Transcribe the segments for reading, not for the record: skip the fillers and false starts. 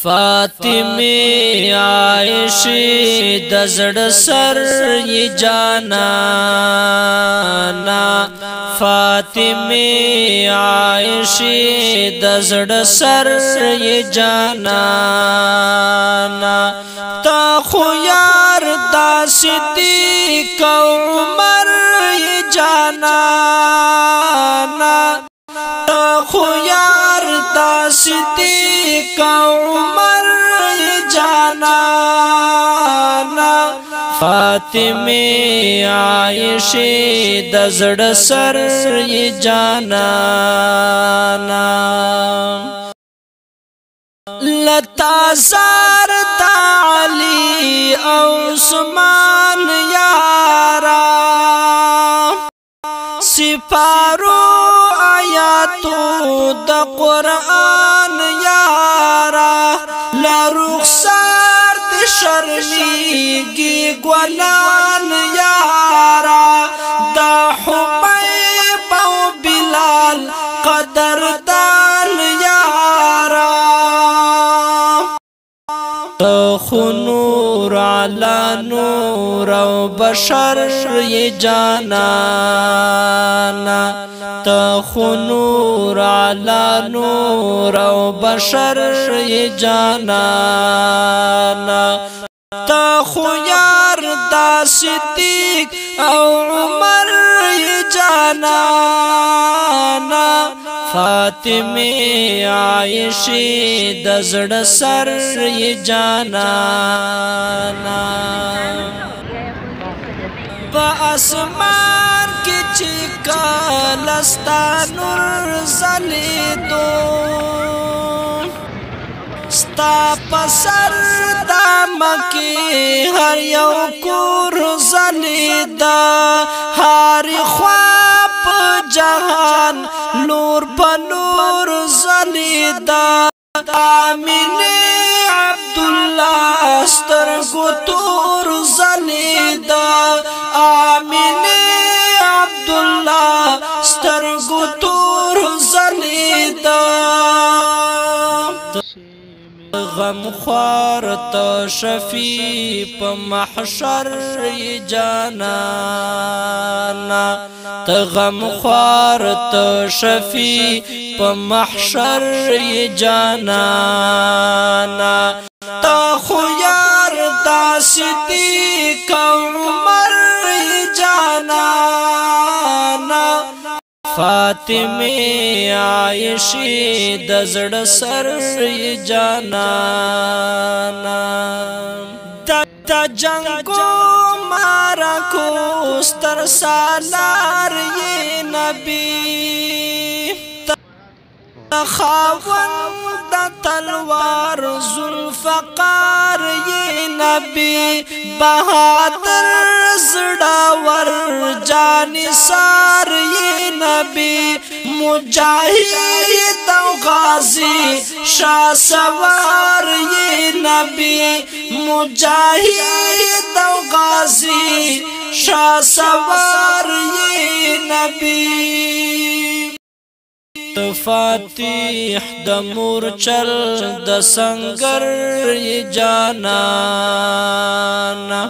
फातिमे आयशे दजड़ सर ये जाना ना फातिमे आयशे दजड़ सर ये जाना ना ता खुयार दा सिद्दीक़ उमर ये जाना ना ता खुयार दा सिद्दीक़ उमर ये जाना ना फातिमे आयशे दजड़ सर ये जाना ना लता जार ताली उस्मान यारा सिपारो आयातो द कुरान यारा ला रुखसार द शर्मीगी ग्वलान यारा दा हुबैब व बिलाल कदरदान यारा नूर अला नूर बशर ये जाना ना नूर अला नूर बशर ये जाना ना खुयार दा सिद्दीक़ उमर ये जाना ना फातिमे आयशे दजड़ सर ये जाना ना आसमान की चिका लस्ता नूर जले दो स्ता पसर दाम के हर यौ कुर जले दा हारी ख्वाब जहान नूर बनूर जलीदा आमिने अब्दुल्लाह स्तरगुतूर जलीदा आमिने अब्दुल्लाह स्तरगुतूर जलीदा गम ख्वार तो शफी प महशर ये जाना ना गम ख्वार तो शफी प महशर ये जाना ना खुयार दा सिद्दीक़ उमर ये जाना ना फातिमे आयशे दजड़ सर ये जाना ना दा जंगो मारा को स्तर सालार ये नबी खावंद तलवार जुल्फ़कार ये नबी बहादुर ज़िंदावर जानिसार ये नबी मुजाहिद गाज़ी शाह सवार ये नबी मुजाहिद गाज़ी शाह सवार ये नबी फातिह द मूरचल द संगर ये जाना ना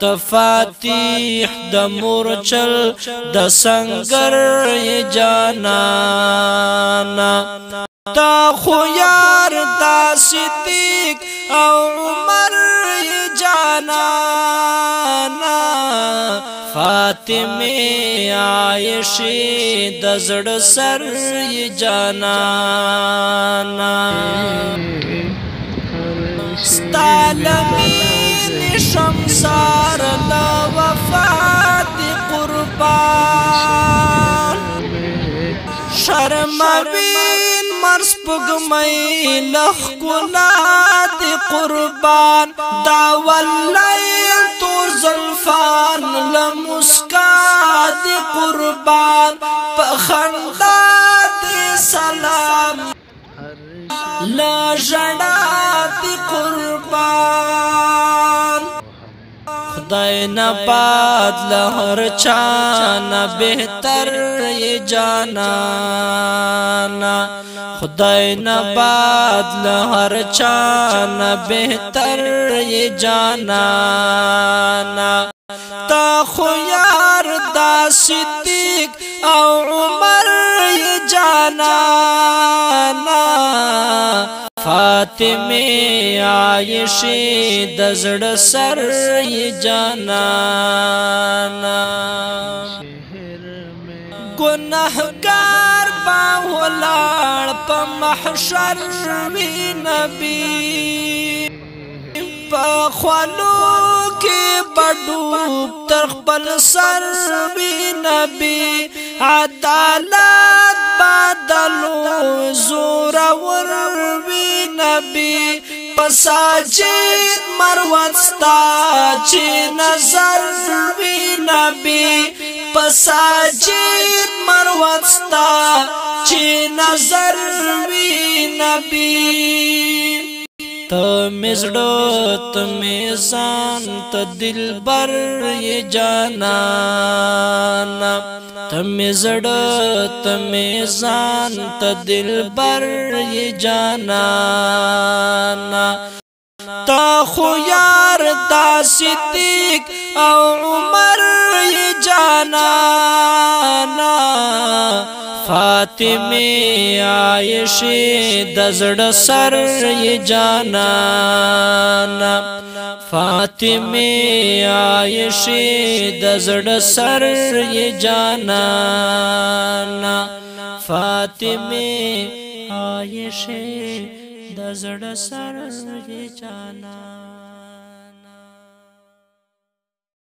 फातिह द मूरचल द संगर ये जाना ना खुयार दा सिद्दीक़ उमर ये जाना ना फातिमे आयशे दजड़ सर ये जाना ना स्तालमीन शमसार ला वफात कुर्बान शर्मवीन मर्स पुगमई लखकुलात कुर्बान दावल्लैल तो ज़ुल्फ़ान लमुस्कात कुर्बान पखंदात सलाम लजड़ात कुर्बान خدای نه باد له هر چا نه بهتر یې جانانا خدای نه باد له هر چا نه بهتر یې جانانا تا خو یار دا صدیق او عمر یې جانانا فاطمه عائشہ د زړه سر یې جانانا گناہگار با ولاړ په محشر وی نبی په خوالو کې بډوب تر خپل سر وی نبی عدالت بدلو زور ور وی نبی پساجد مروت ستا چې نظر وی نبی پساجد مروت ستا چې نظر وی نبی ته مزړو ته میزان ته دلبر یې جانانا ته مزړو ته میزان ته دلبر یې جانانا تا خو یار دا صدیق او عمر یې جانانا فاطمه عائشہ د زړه سر یې جانانا فاطمه عائشہ د زړه سر یې جانانا فاطمه عائشہ د زړه سر یې جانانا